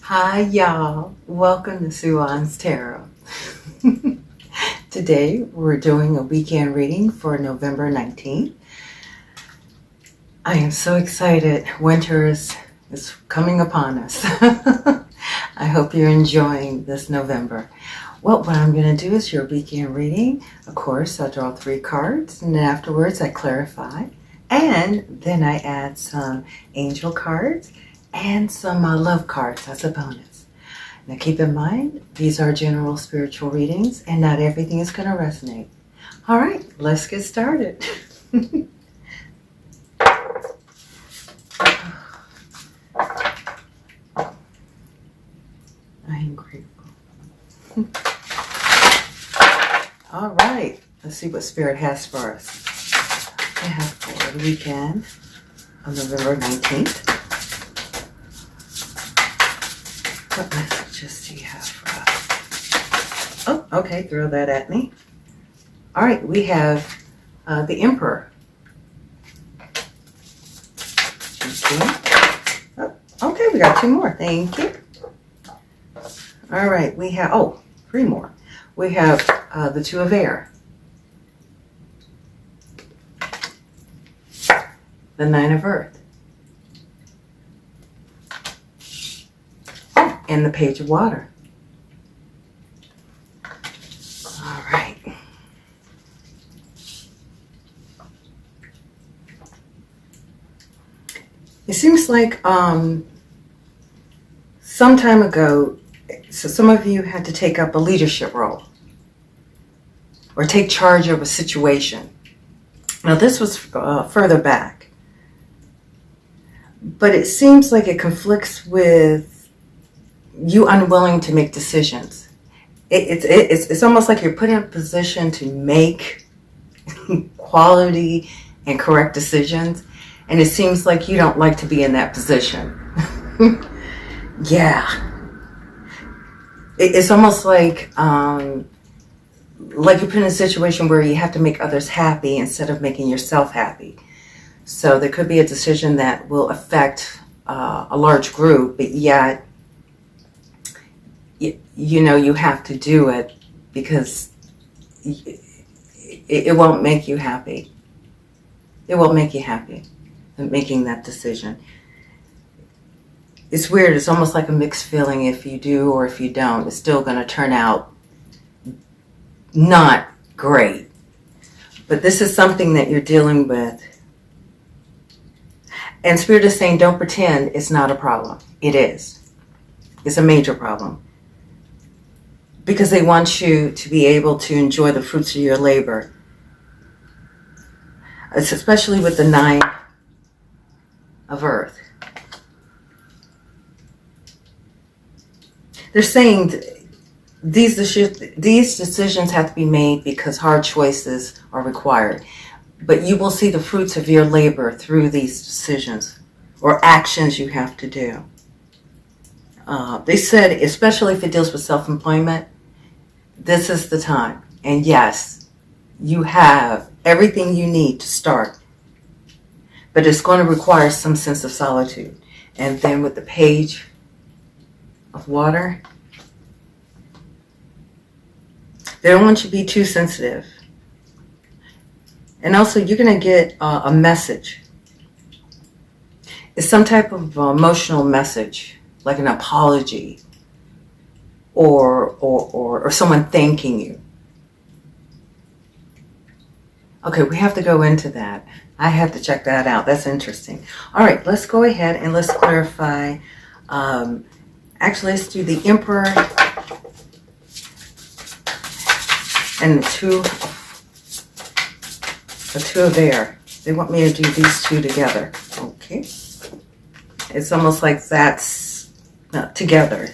Hi, y'all. Welcome to Suan's Tarot. Today, we're doing a weekend reading for November 19th. I am so excited. Winter is coming upon us. I hope you're enjoying this November. Well, what I'm going to do is your weekend reading. Of course, I draw 3 cards, and then afterwards I clarify. And then I add some angel cards and some love cards as a bonus. Now keep in mind, these are general spiritual readings and not everything is going to resonate. All right, let's get started. I am grateful. All right, let's see what Spirit has for us. I have for the weekend of November 19th. What messages do you have for us? Oh, okay, throw that at me. All right, we have the Emperor. Oh, okay, we got 2 more. Thank you. All right, we have, 3 more. We have the 2 of Air. The 9 of Earth. And the Page of Water. All right. It seems like some time ago, so some of you had to take up a leadership role or take charge of a situation. Now this was further back, but it seems like it conflicts with you unwilling to make decisions. It's almost like you're put in a position to make quality and correct decisions, and it seems like you don't like to be in that position. Yeah. It's almost like you're put in a situation where you have to make others happy instead of making yourself happy. So there could be a decision that will affect a large group, but yet you have to do it because it won't make you happy. It won't make you happy making that decision. It's weird. It's almost like a mixed feeling. If you do or if you don't, it's still going to turn out not great. But this is something that you're dealing with. And Spirit is saying, don't pretend it's not a problem. It is. It's a major problem. Because they want you to be able to enjoy the fruits of your labor. It's especially with the 9 of Earth. They're saying these decisions have to be made because hard choices are required. But you will see the fruits of your labor through these decisions or actions you have to do. They said, especially if it deals with self-employment, this is the time. And yes, you have everything you need to start. But it's going to require some sense of solitude. And then with the Page of Water, they don't want you to be too sensitive. And also, you're going to get a message. It's some type of emotional message, like an apology. Or someone thanking you. Okay, we have to go into that. I have to check that out. That's interesting. All right, let's go ahead and let's clarify. Actually, let's do the Emperor and the two of Air. They want me to do these 2 together. Okay. It's almost like that's together.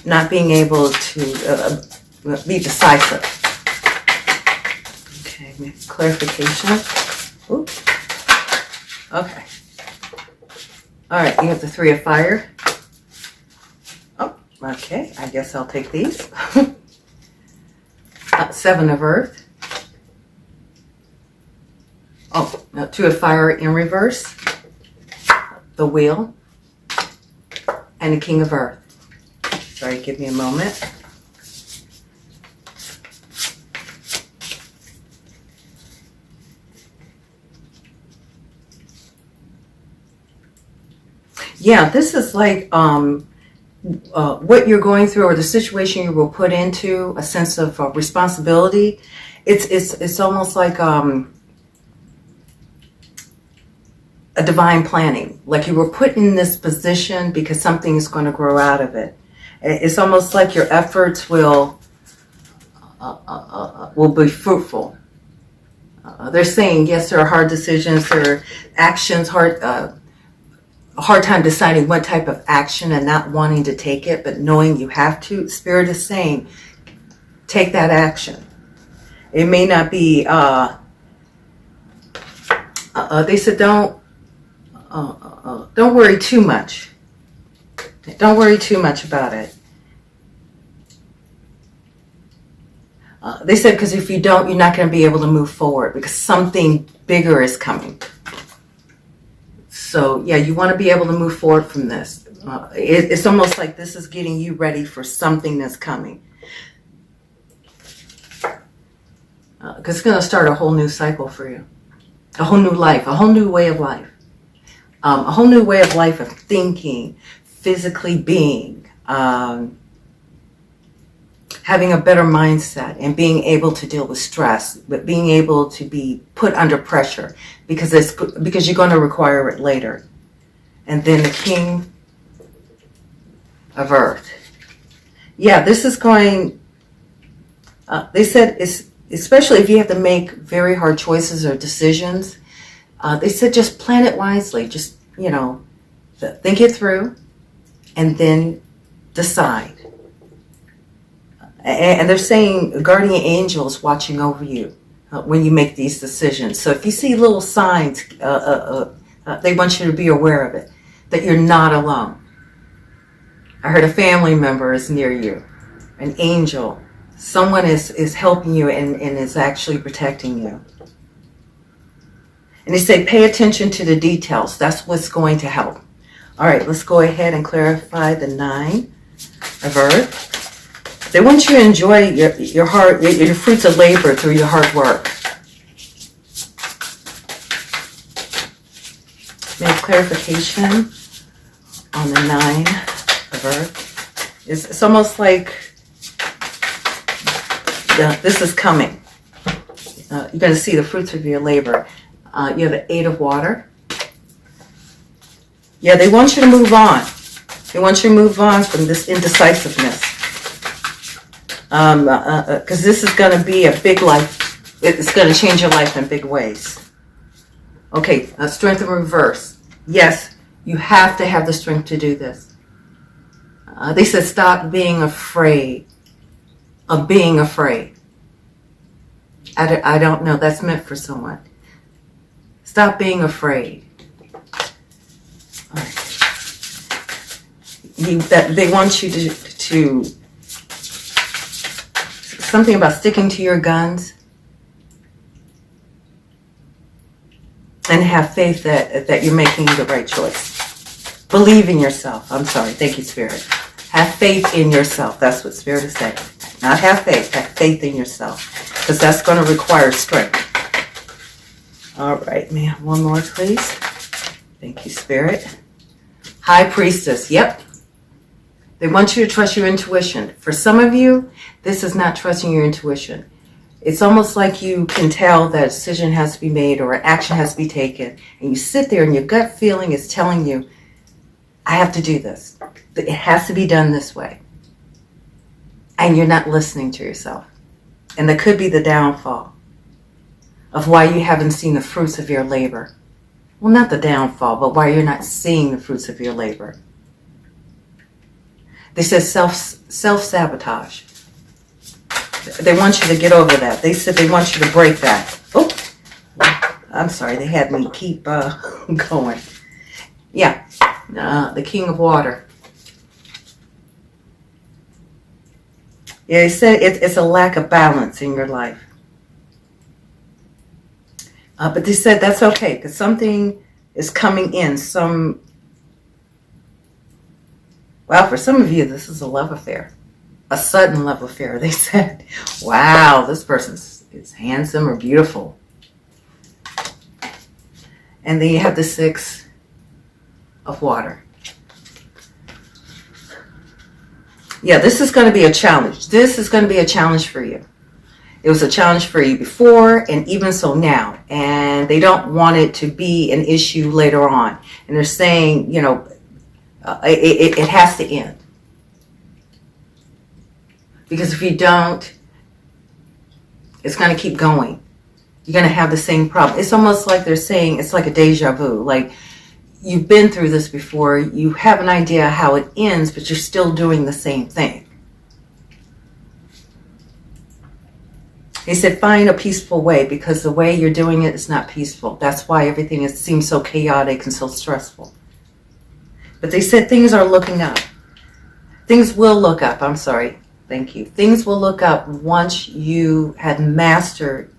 Not being able to be decisive. Okay, clarification. Ooh. Okay. All right, you have the 3 of Fire. Oh, okay, I guess I'll take these. 7 of Earth. Oh, 2 of Fire in reverse. The Wheel. and the King of Earth. Sorry, give me a moment. Yeah, this is like what you're going through or the situation you were put into, a sense of responsibility. It's almost like a divine planning. Like you were put in this position because something is going to grow out of it. It's almost like your efforts will be fruitful. They're saying, yes, there are hard decisions, there are actions, a hard time deciding what type of action and not wanting to take it, but knowing you have to. Spirit is saying, take that action. It may not be, they said, don't worry too much. Don't worry too much about it. They said, because if you don't, you're not going to be able to move forward because something bigger is coming. So, yeah, you want to be able to move forward from this. It's almost like this is getting you ready for something that's coming. Because it's going to start a whole new cycle for you. A whole new life, a whole new way of life. A whole new way of life of thinking, physically being, having a better mindset and being able to deal with stress, but being able to be put under pressure because you're going to require it later. And then the King of Earth. Yeah, this is going, they said, especially if you have to make very hard choices or decisions, they said just plan it wisely. Just, think it through and then decide. And they're saying guardian angels watching over you when you make these decisions. So if you see little signs, they want you to be aware of it, that you're not alone. I heard a family member is near you, an angel. Someone is helping you and is actually protecting you. And they say pay attention to the details. That's what's going to help. All right, let's go ahead and clarify the 9 of Earth. They want you to enjoy your fruits of labor through your hard work. Make clarification on the 9 of Earth. It's almost like this is coming. You're going to see the fruits of your labor. You have the 8 of Water. Yeah, they want you to move on. They want you to move on from this indecisiveness. Because this is going to be a big life. It's going to change your life in big ways. Okay, strength in reverse. Yes, you have to have the strength to do this. They said stop being afraid of being afraid. I don't know. That's meant for someone. Stop being afraid. All right. They want you to something about sticking to your guns and have faith that you're making the right choice. Believe in yourself. I'm sorry. Thank you, Spirit. Have faith in yourself. That's what Spirit is saying. Not have faith. Have faith in yourself. Because that's going to require strength. All right. May I have one more, please? Thank you, Spirit. High Priestess. Yep. They want you to trust your intuition. For some of you, this is not trusting your intuition. It's almost like you can tell that a decision has to be made or an action has to be taken. And you sit there and your gut feeling is telling you, I have to do this. It has to be done this way. And you're not listening to yourself. And that could be the downfall of why you haven't seen the fruits of your labor. Well, not the downfall, but why you're not seeing the fruits of your labor. They said self-sabotage. They want you to get over that. They said they want you to break that. Oh, I'm sorry. They had me keep going. Yeah, the King of Water. Yeah, they said it's a lack of balance in your life. But they said that's okay because something is coming in. Well, for some of you, this is a love affair. A sudden love affair. They said, wow, this person is handsome or beautiful. And then you have the Six of Water. Yeah, this is going to be a challenge. This is going to be a challenge for you. It was a challenge for you before, and even so now. And they don't want it to be an issue later on. And they're saying, you know, it has to end. Because if you don't, it's going to keep going. You're going to have the same problem. It's almost like they're saying, it's like a deja vu. Like, you've been through this before. You have an idea how it ends, but you're still doing the same thing. He said, find a peaceful way, because the way you're doing it is not peaceful. That's why everything seems so chaotic and so stressful. But they said things are looking up. Things will look up. I'm sorry. Thank you. Things will look up once you had mastered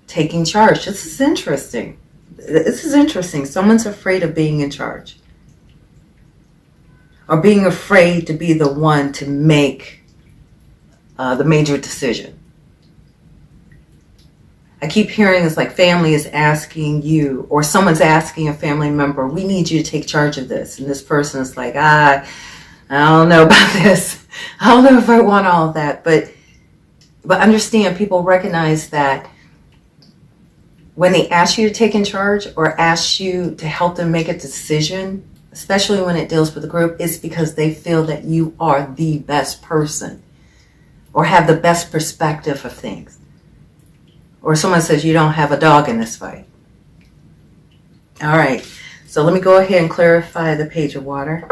taking charge. This is interesting. This is interesting. Someone's afraid of being in charge. Or being afraid to be the one to make the major decision. I keep hearing it's like family is asking you, or someone's asking a family member, we need you to take charge of this. And this person is like, I don't know about this. I don't know if I want all of that. But understand, people recognize that when they ask you to take in charge or ask you to help them make a decision, especially when it deals with a group, it's because they feel that you are the best person or have the best perspective of things. Or someone says you don't have a dog in this fight. All right, so let me go ahead and clarify the page of water.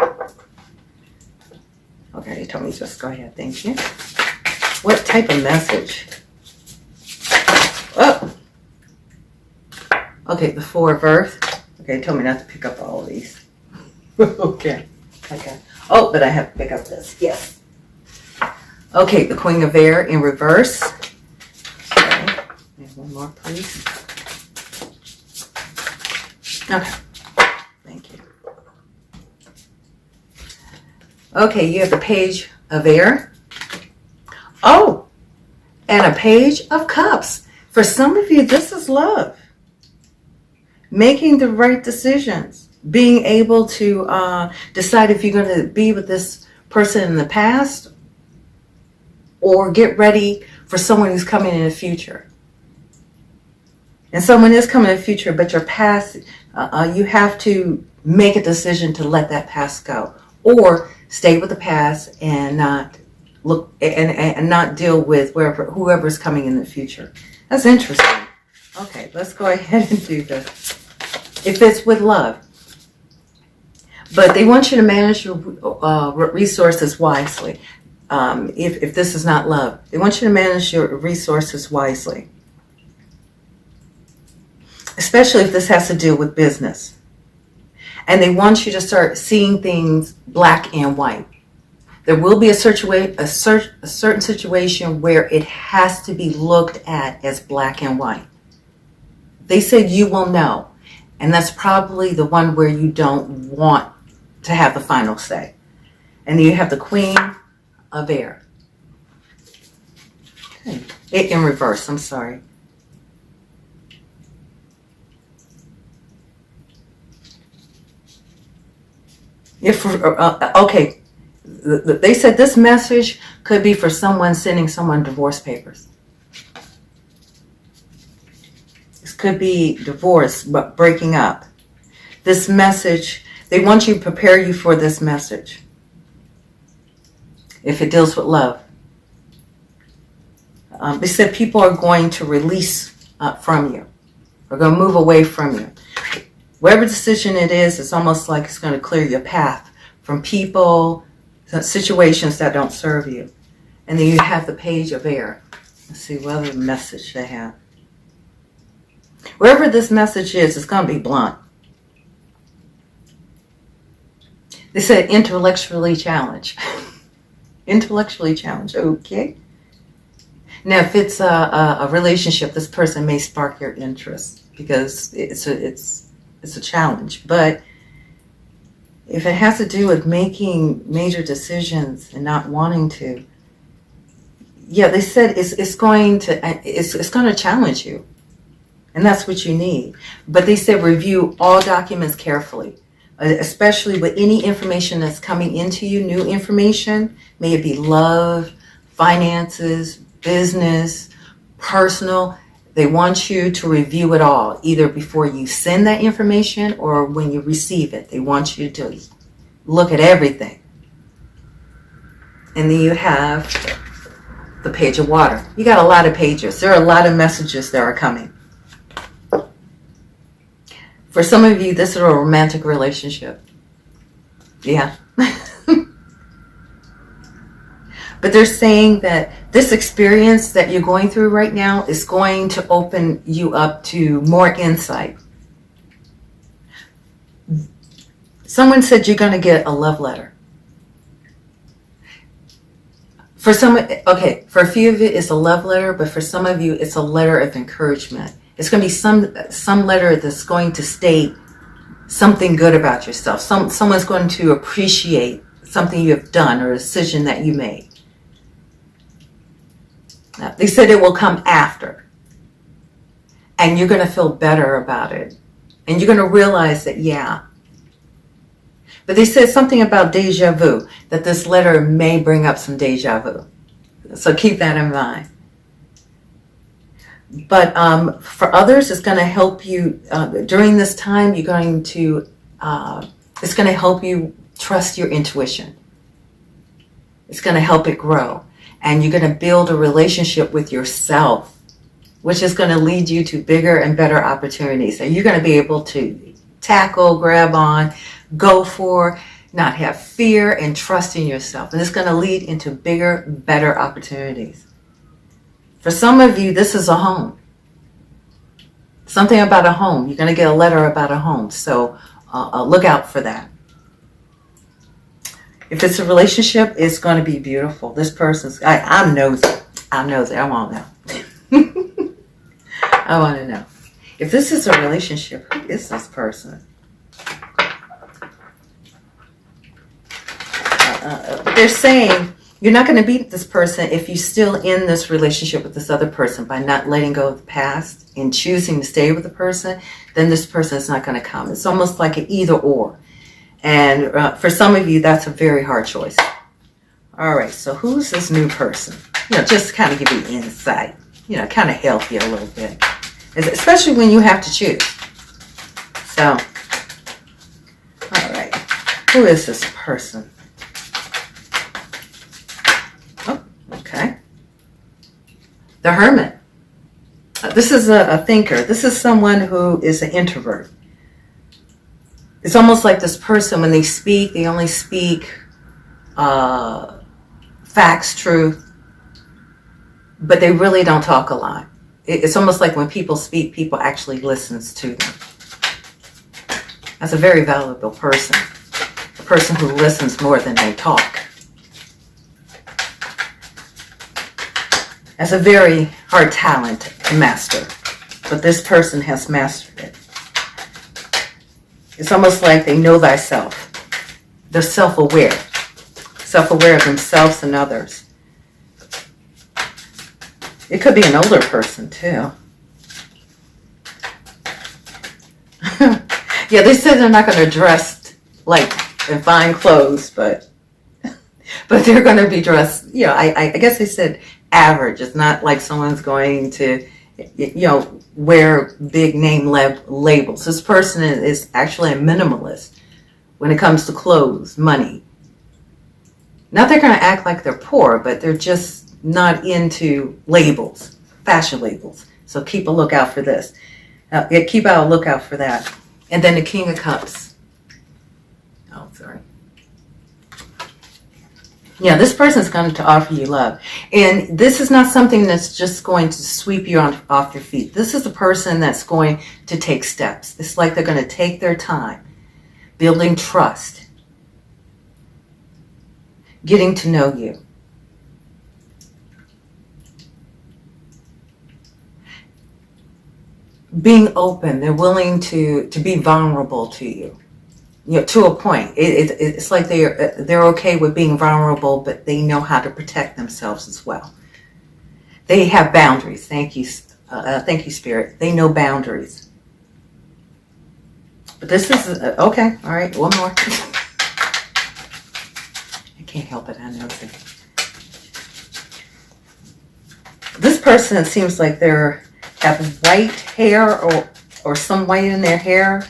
Okay, you told me just go ahead, thank you. What type of message? Oh! Okay, the Four of Earth. Okay, you told me not to pick up all of these. Okay. Oh, but I have to pick up this, yes. Okay, the Queen of Air in reverse. One more, please. Okay, thank you. Okay, you have the Page of Air. Oh, and a Page of Cups. For some of you, this is love. Making the right decisions. Being able to decide if you're going to be with this person in the past or get ready for someone who's coming in the future. And someone is coming in the future, but your past, you have to make a decision to let that past go, or stay with the past and not look and not deal with whoever's coming in the future. That's interesting. Okay, let's go ahead and do this. If it's with love, but they want you to manage your resources wisely. If this is not love, they want you to manage your resources wisely. Especially if this has to do with business. And they want you to start seeing things black and white. There will be a certain situation where it has to be looked at as black and white. They said you will know. And that's probably the one where you don't want to have the final say. And then you have the Queen of Air. Okay. It in reverse, I'm sorry. Okay, they said this message could be for someone sending someone divorce papers. This could be divorce, but breaking up. This message, they want you to prepare you for this message. If it deals with love. They said people are going to release from you. They're going to move away from you. Whatever decision it is, it's almost like it's going to clear your path from people, situations that don't serve you. And then you have the Page of Air. Let's see what other message they have. Wherever this message is, it's going to be blunt. They said intellectually challenged. Intellectually challenged, okay. Now, if it's a relationship, this person may spark your interest because it's a challenge, but If it has to do with making major decisions and not wanting to, yeah, they said it's going to challenge you, and that's what you need. But they said review all documents carefully, especially with any information that's coming into you, new information, may it be love, finances, business, personal. They want you to review it all, either before you send that information or when you receive it. They want you to look at everything. And then you have the page of water. You got a lot of pages. There are a lot of messages that are coming. For some of you, this is a romantic relationship. Yeah. But they're saying that this experience that you're going through right now is going to open you up to more insight. Someone said you're going to get a love letter. For a few of you it's a love letter, but for some of you it's a letter of encouragement. It's going to be some letter that's going to state something good about yourself. Someone's going to appreciate something you have done or a decision that you made. Now, they said it will come after, and you're going to feel better about it, and you're going to realize that, yeah. But they said something about deja vu, that this letter may bring up some deja vu. So keep that in mind. But for others, it's going to help you during this time. It's going to help you trust your intuition. It's going to help it grow. And you're going to build a relationship with yourself, which is going to lead you to bigger and better opportunities. And you're going to be able to tackle, grab on, go for, not have fear, and trust in yourself. And it's going to lead into bigger, better opportunities. For some of you, this is a home. Something about a home. You're going to get a letter about a home. So look out for that. If it's a relationship, it's going to be beautiful. This person's, I'm nosy. I want to know. I want to know. If this is a relationship, who is this person? They're saying you're not going to beat this person if you're still in this relationship with this other person by not letting go of the past and choosing to stay with the person. Then this person is not going to come. It's almost like an either or. And for some of you, that's a very hard choice. All right, so who's this new person? Just kind of give you insight. Kind of help you a little bit. Especially when you have to choose. So, all right. Who is this person? Oh, okay. The Hermit. This is a thinker. This is someone who is an introvert. It's almost like this person, when they speak, they only speak facts, truth, but they really don't talk a lot. It's almost like when people speak, people actually listens to them. That's a very valuable person, a person who listens more than they talk. That's a very hard talent to master, but this person has mastered it. It's almost like they know thyself. They're self-aware of themselves and others. It could be an older person too. Yeah, they said they're not going to dress like in fine clothes, but they're going to be dressed. I guess they said average. It's not like someone's going to, wear big name labels. This person is actually a minimalist when it comes to clothes, money. Not they're going to act like they're poor, but they're just not into labels, fashion labels. So keep a lookout for this. Keep a lookout for that. And then the King of Cups. Oh, sorry. Yeah, this person's going to offer you love. And this is not something that's just going to sweep you off your feet. This is a person that's going to take steps. It's like they're going to take their time, building trust, getting to know you. Being open. They're willing to be vulnerable to you. to a point. It's like they're okay with being vulnerable, but they know how to protect themselves as well. They have boundaries. Thank you, Spirit. They know boundaries. But this is okay. All right, one more. I can't help it. I know it. This person seems like they have white hair or some white in their hair,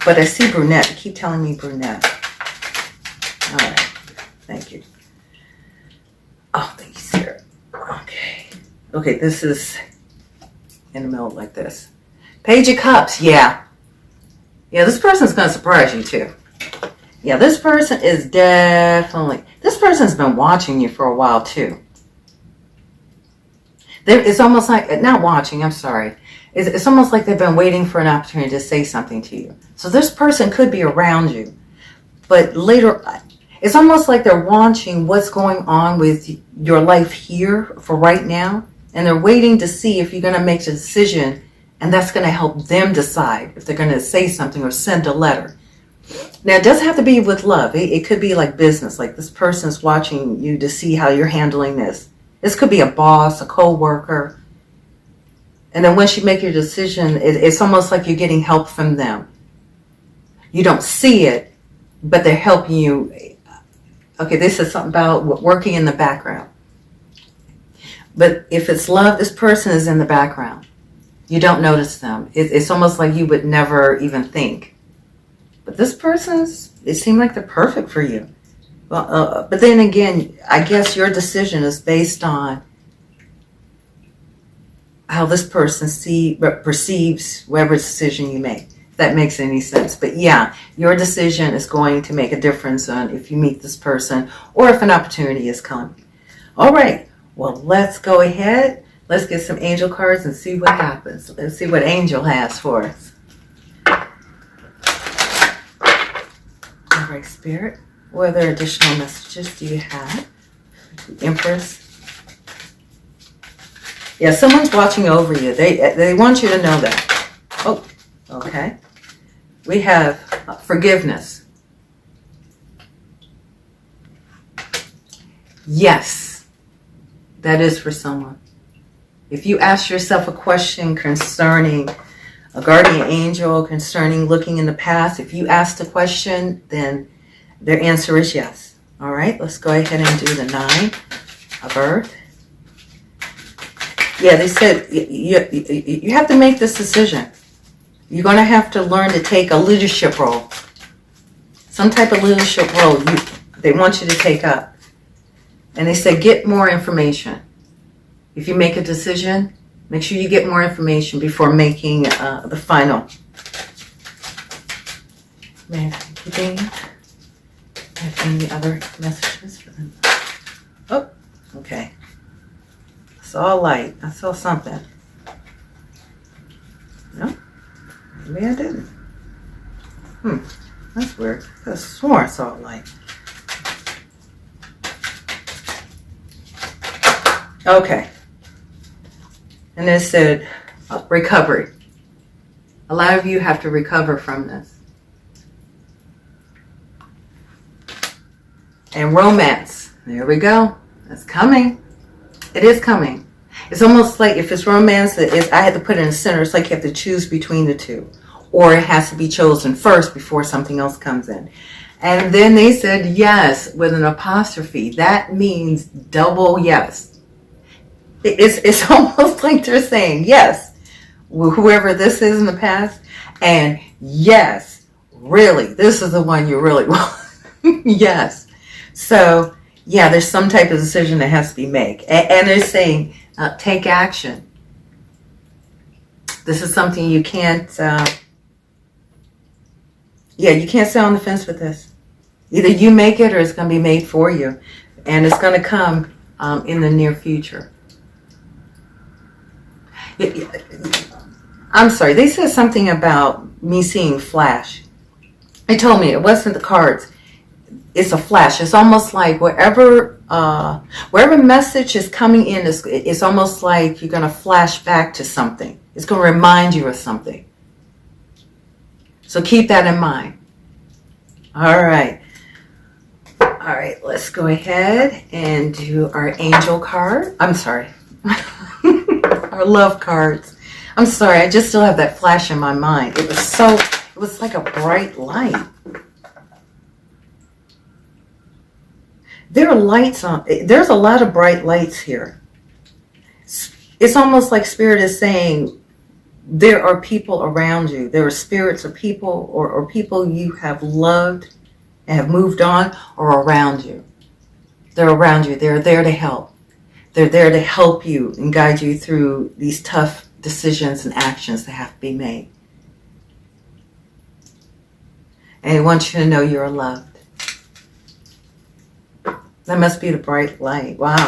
but I see brunette. They keep telling me brunette. All right, thank you. Oh, thank you, Spirit. Okay, this is in the middle like this. Page of Cups, yeah, this person's going to surprise you too. Yeah, this person's been watching you for a while too. It's almost like, not watching, I'm sorry. It's almost like they've been waiting for an opportunity to say something to you. So this person could be around you, but later, it's almost like they're watching what's going on with your life here for right now, and they're waiting to see if you're going to make a decision, and that's going to help them decide if they're going to say something or send a letter. Now, it doesn't have to be with love. It could be like business, like this person's watching you to see how you're handling this. This could be a boss, a co-worker. And then once you make your decision, it's almost like you're getting help from them. You don't see it, but they're helping you. Okay, this is something about working in the background. But if it's love, this person is in the background. You don't notice them. It's almost like you would never even think. But this it seems like they're perfect for you. Well, but then again, I guess your decision is based on how this person perceives whatever decision you make. If that makes any sense. But yeah, your decision is going to make a difference on if you meet this person or if an opportunity is coming. All right. Well, let's go ahead. Let's get some angel cards and see what happens. Let's see what angel has for us. All right, Spirit. What other additional messages do you have? Empress. Yeah, someone's watching over you. They want you to know that. Oh, okay. We have forgiveness. Yes, that is for someone. If you ask yourself a question concerning a guardian angel, concerning looking in the past, if you ask the question, then their answer is yes. All right, let's go ahead and do the 9 of Earth. Yeah, they said you have to make this decision. You're going to have to learn to take a leadership role. Some type of leadership role they want you to take up. And they say get more information. If you make a decision, make sure you get more information before making the final. May I keep have any other messages for them? Oh, okay. I saw a light. I saw something. No? Maybe I didn't. That's weird. I could have sworn I saw a light. Okay. And it said recovery. A lot of you have to recover from this. And romance. There we go. It's coming. It is coming. It's almost like if it's romance, I had to put it in the center. It's like you have to choose between the two. Or it has to be chosen first before something else comes in. And then they said yes with an apostrophe. That means double yes. It's almost like they're saying yes, whoever this is in the past, and yes, really, this is the one you really want. Yes. So, yeah, there's some type of decision that has to be made. And they're saying take action. This is something you can't, you can't sit on the fence with this. Either you make it or it's going to be made for you. And it's going to come in the near future. I'm sorry, they said something about me seeing flash. They told me it wasn't the cards. It's a flash. It's almost like wherever message is coming in, it's almost like you're going to flash back to something. It's going to remind you of something. So keep that in mind. All right. All right, let's go ahead and do our angel card. I'm sorry. Our love cards. I'm sorry, I just still have that flash in my mind. It was like a bright light. There are lights on. There's a lot of bright lights here. It's almost like Spirit is saying there are people around you. There are spirits or people or people you have loved and have moved on or around you. They're around you. They're there to help. They're there to help you and guide you through these tough decisions and actions that have to be made. And I want you to know you're loved. That must be the bright light. Wow.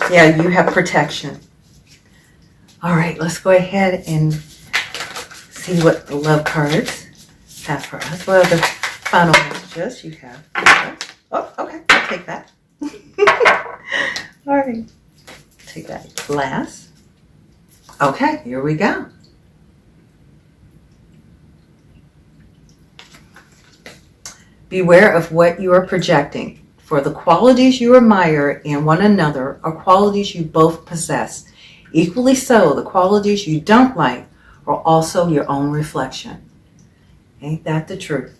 Yeah, you have protection. All right, let's go ahead and see what the love cards have for us. What are the final messages you have? Oh, okay, I'll take that. All right, take that glass. Okay, here we go. Beware of what you are projecting, for the qualities you admire in one another are qualities you both possess. Equally so, the qualities you don't like are also your own reflection. Ain't that the truth?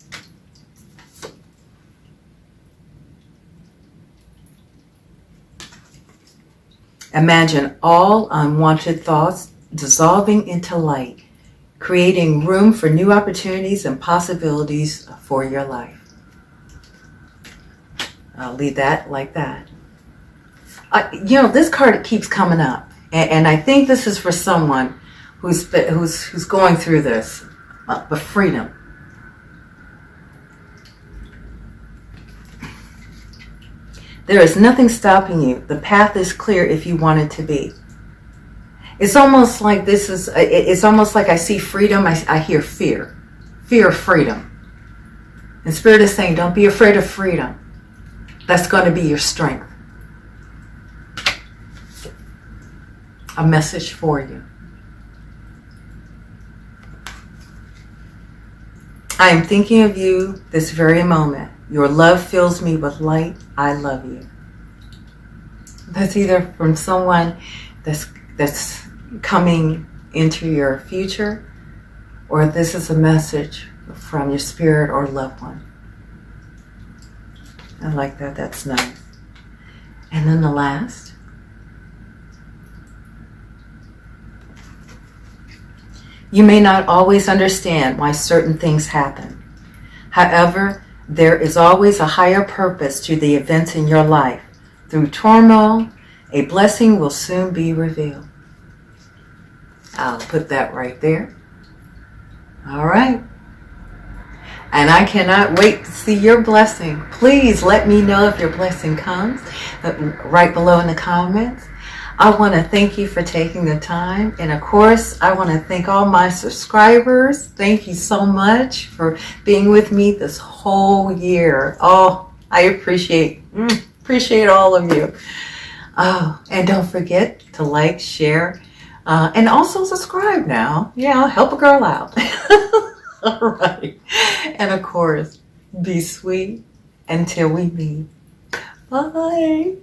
Imagine all unwanted thoughts dissolving into light, creating room for new opportunities and possibilities for your life. I'll leave that like that. This card keeps coming up, and I think this is for someone who's going through this, but freedom. There is nothing stopping you. The path is clear if you want it to be. It's almost like it's almost like I see freedom. I hear fear of freedom. And Spirit is saying, don't be afraid of freedom. That's going to be your strength. A message for you. I am thinking of you this very moment. Your love fills me with light. I love you. That's either from someone that's coming into your future, or this is a message from your spirit or loved one. I like that. That's nice. And then the last. You may not always understand why certain things happen. However, there is always a higher purpose to the events in your life. Through turmoil, a blessing will soon be revealed. I'll put that right there. All right. And I cannot wait to see your blessing. Please let me know if your blessing comes right below in the comments. I want to thank you for taking the time. And of course, I want to thank all my subscribers. Thank you so much for being with me this whole year. Oh, I appreciate all of you. Oh, and don't forget to like, share, and also subscribe now. Yeah, help a girl out. All right. And of course, be sweet until we meet. Bye.